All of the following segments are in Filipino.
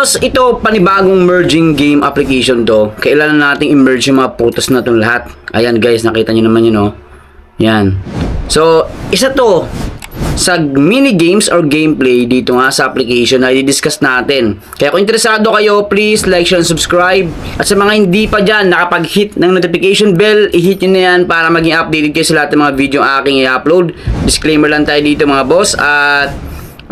boss, ito panibagong merging game application to. Kailangan nating i-merge yung mga putos na itong lahat. Ayan guys, nakita nyo naman yun, oh. Yan. So, isa to sa mini games or gameplay dito nga sa application na i-discuss natin. Kaya kung interesado kayo, please like, share, and subscribe. At sa mga hindi pa dyan, nakapag-hit ng notification bell, i-hit nyo na yan para maging updated kayo sa lahat ng mga video aking i-upload. Disclaimer lang tayo dito mga boss. At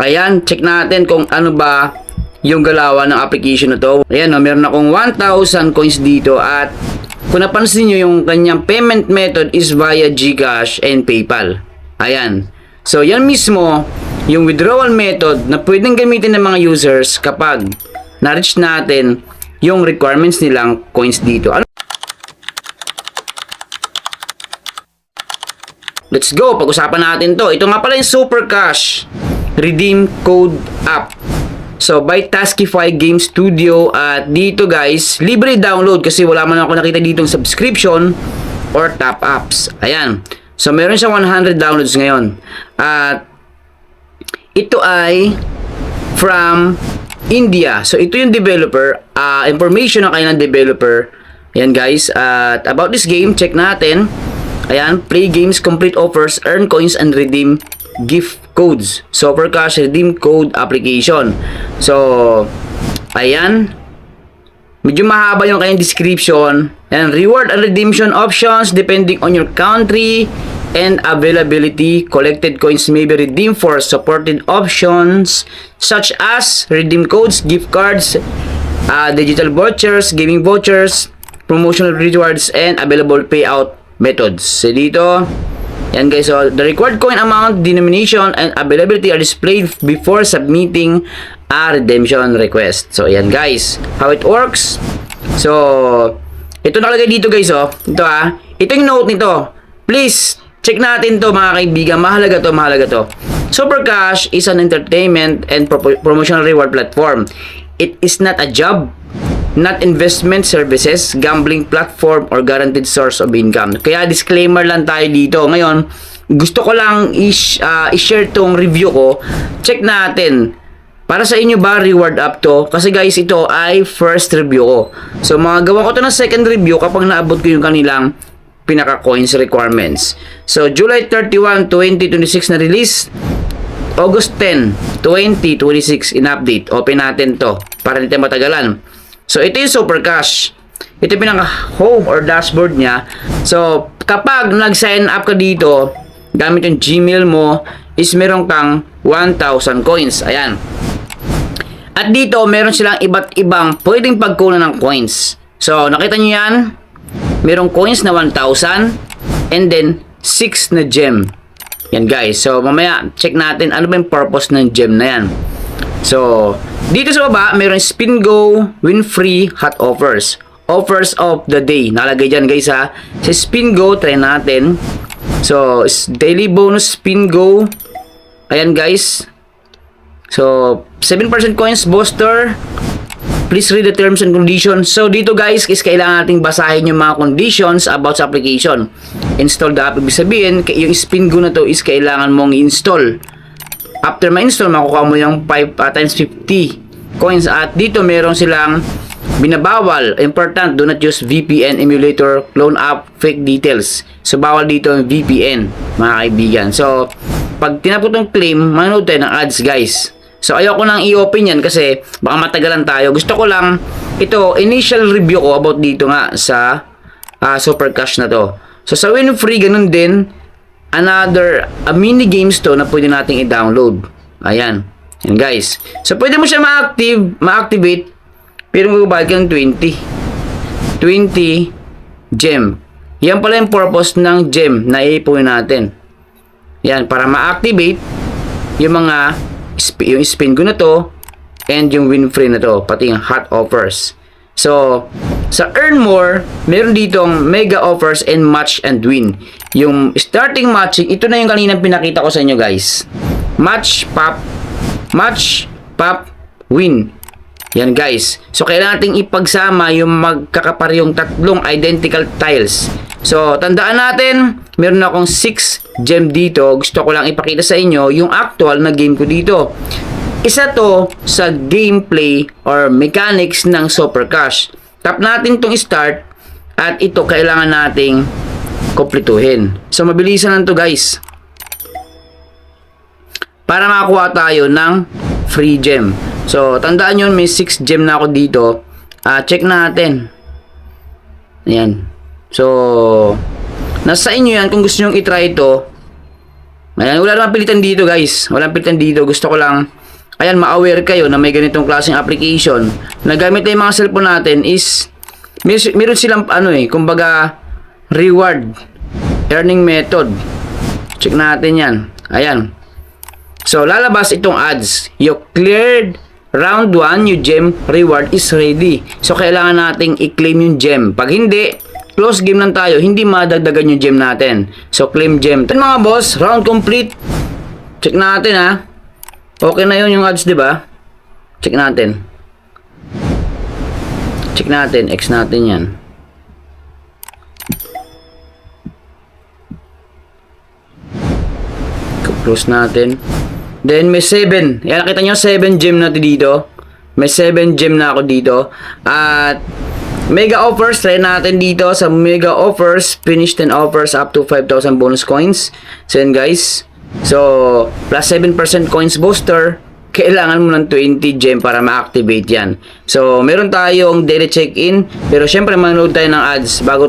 ayan, check natin kung ano ba yung galawan ng application na to. Ayan, no, meron akong 1,000 coins dito. At kung napansin nyo, yung kanyang payment method is via GCash and PayPal. Ayan. So, yan mismo, yung withdrawal method na pwedeng gamitin ng mga users kapag na-reach natin yung requirements nilang coins dito. Let's go! Pag-usapan natin to. Ito nga pala yung Super Cash Redeem Code app. So, by Taskify Game Studio. At dito guys, libre download kasi wala man ako nakita ditong subscription or top ups. Ayan. So, meron siyang 100 downloads ngayon. At ito ay from India. So, ito yung developer. Information ng kailang developer. Ayan guys. At about this game, check natin. Ayan. Play games, complete offers, earn coins, and redeem gift codes. Super Cash Redeem Code application. So, ayan. Medyo mahaba yung kanyang description. And reward and redemption options depending on your country and availability. Collected coins may be redeemed for supported options such as redeem codes, gift cards, digital vouchers, gaming vouchers, promotional rewards, and available payout methods. So dito, yan guys, so the required coin amount, denomination, and availability are displayed before submitting a redemption request. So yan guys, how it works. So ito nakalagay dito guys, oh. Ito yung note nito. Please check natin to mga kaibigan. Mahalaga to, mahalaga to. Super Cash is an entertainment and promotional reward platform. It is not a job, not investment services, gambling platform, or guaranteed source of income. Kaya disclaimer lang tayo dito. Ngayon, gusto ko lang i-share tong review ko. Check natin. Para sa inyo ba reward up to? Kasi guys, ito ay first review ko. So, magawa ko to ng second review kapag naabot ko yung kanilang pinaka-coins requirements. So, July 31, 2026 na release. August 10, 2026 in update. Open natin to para hindi tayo matagalan. So, ito yung Super Cash. Ito yung pinaka-home or dashboard niya. So, kapag nag-sign up ka dito, gamit yung Gmail mo, is meron kang 1,000 coins. Ayan. At dito, meron silang iba't ibang pwedeng pagkunan ng coins. So, nakita nyo yan? Merong coins na 1,000 and then 6 na gem. Yan guys. So, mamaya, check natin ano ba yung purpose ng gem na yan. So, dito sa baba, meron spin go, win free, hot offers. Offers of the day. Nalagay dyan guys ha. Sa spin go, try natin. So, daily bonus spin go. Ayan guys. So, 7% coins booster. Please read the terms and conditions. So, dito guys, is kailangan nating basahin yung mga conditions about sa application. Install the app. Ibig sabihin, yung spin go na to is kailangan mong i-install. After ma-install, makukuha mo yung 5 times 50 coins. At dito, meron silang binabawal. Important, do not use VPN, emulator, clone app, fake details. So, bawal dito yung VPN, mga kaibigan. So, pag tinapot ng claim, manood tayo ng ads guys. So, ayoko nang i-open yan kasi baka matagalan tayo. Gusto ko lang, ito, initial review ko about dito nga sa Super Cash na to. So, sa Win Free, ganun din. Another mini games to na pwede nating i-download. Ayan. Yan guys. So, pwede mo siya ma-activate, pero magbabayad ka ng 20 gem. Yan pala yung purpose ng gem na iipunin natin. Yan, para ma-activate yung mga yung spin go na to and yung win free na to, pati yung hot offers. So, sa earn more, meron ditong mega offers and match and win. Yung starting matching, ito na yung kanina pinakita ko sa inyo guys. Match, pop, win. Yan guys. So, kailangan nating ipagsama yung magkakaparehong tatlong identical tiles. So, tandaan natin, meron akong 6 gem dito. Gusto ko lang ipakita sa inyo yung actual na game ko dito. isa to sa gameplay or mechanics ng Super Cash. Tap natin tong start at ito kailangan nating kumpletuhin. So mabilisan lang to guys. Para makakuha tayo ng free gem. So tandaan nyo, may 6 gem na ako dito. Check natin. Ayan. So nasa inyo yan kung gusto nyo i-try ito. Ayan, wala naman pilitan dito guys. Walang pilitan dito. Gusto ko lang, ayan, ma-aware kayo na may ganitong klaseng application. Nagamit na yung mga cellphone natin is, meron silang, kumbaga, reward, earning method. Check natin yan. Ayan. So, lalabas itong ads. You cleared round 1, yung gem reward is ready. So, kailangan nating i-claim yung gem. Pag hindi, close game lang tayo, hindi madagdagan yung gem natin. So, claim gem. Then, mga boss, round complete. Check natin ha. Okay na yun yung ads, di ba? Check natin. Check natin. X natin yan. Close natin. Then, may 7. Yan, nakita nyo, 7 gem natin dito. May 7 gem na ako dito. At mega offers, try natin dito sa mega offers, finish 10 offers up to 5,000 bonus coins. So yan guys. So, plus 7% coins booster, kailangan mo ng 20 gem para ma-activate yan. So, meron tayong daily check-in, pero syempre manood tayo ng ads bago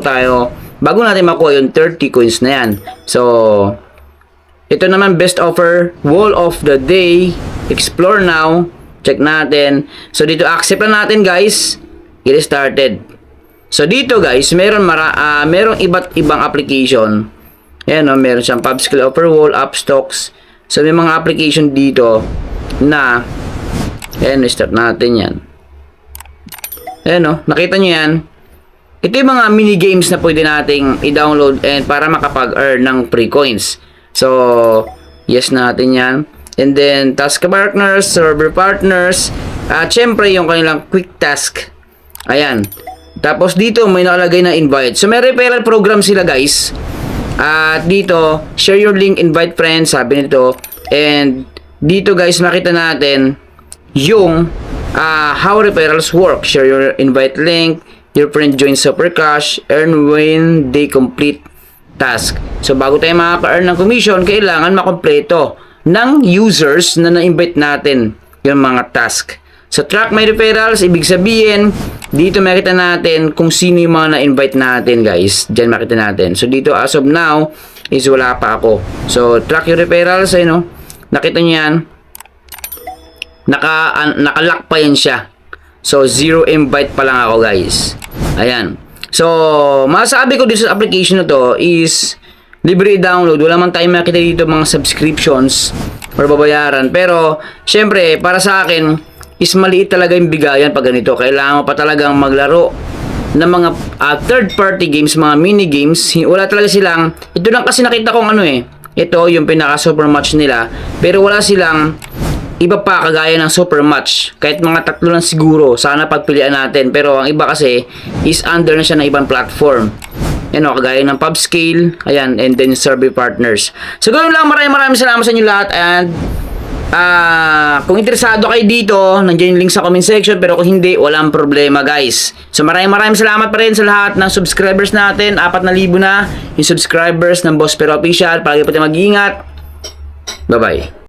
natin makuha yung 30 coins na yan. So, ito naman best offer, wall of the day, explore now, check natin. So, dito accept na natin guys. Get started. So dito guys, merong iba't ibang application. Ayan o, meron siyang PubSkill Offer Wall, Upstocks. So may mga application dito na, ayan, start natin yan. Ayan o, nakita nyo yan. Ito yung mga mini games na pwede nating i-download and para makapag-earn ng free coins. So, yes natin yan. And then, task partners, server partners, at syempre yung kanilang quick task. Ayan. Tapos dito may nakalagay na invite. So may referral program sila guys. At dito, share your link, invite friends, sabi nito. And dito guys, makita natin yung how referrals work. Share your invite link, your friend join Super Cash, earn when they complete task. So bago tayo makaka-earn ng commission, kailangan makompleto ng users na na-invite natin yung mga task. So, track my referrals, ibig sabihin, dito makita natin kung sino yung mga na-invite natin, guys. Diyan makita natin. So, dito, as of now, is wala pa ako. So, track your referrals, no? Nakita nyo yan. Nakalock pa yan siya. So, 0 invite pa lang ako, guys. Ayan. So, masasabi ko dito sa application na to is libre download. Wala man tayong makita dito mga subscriptions or babayaran. Pero, syempre, para sa akin, is maliit talaga yung bigayan pag ganito. Kailangan mo pa talagang maglaro ng mga third party games, mga mini games. Wala talaga silang, ito lang kasi nakita kong ito yung pinaka super match nila, pero wala silang iba pa kagaya ng super match. Kahit mga tatlo lang siguro, sana pagpilian natin. Pero ang iba kasi is under na siya ng ibang platform. Kagaya ng PubScale, ayan, and then survey partners. So ganoon lang, maraming salamat sa inyo lahat. And kung interesado kayo dito, nandiyan yung link sa comment section. Pero kung hindi, walang problema guys. So maraming salamat pa rin sa lahat ng subscribers natin. 4,000 na yung subscribers ng Boss Pero Official. Palagi po tayo mag-iingat. Bye bye.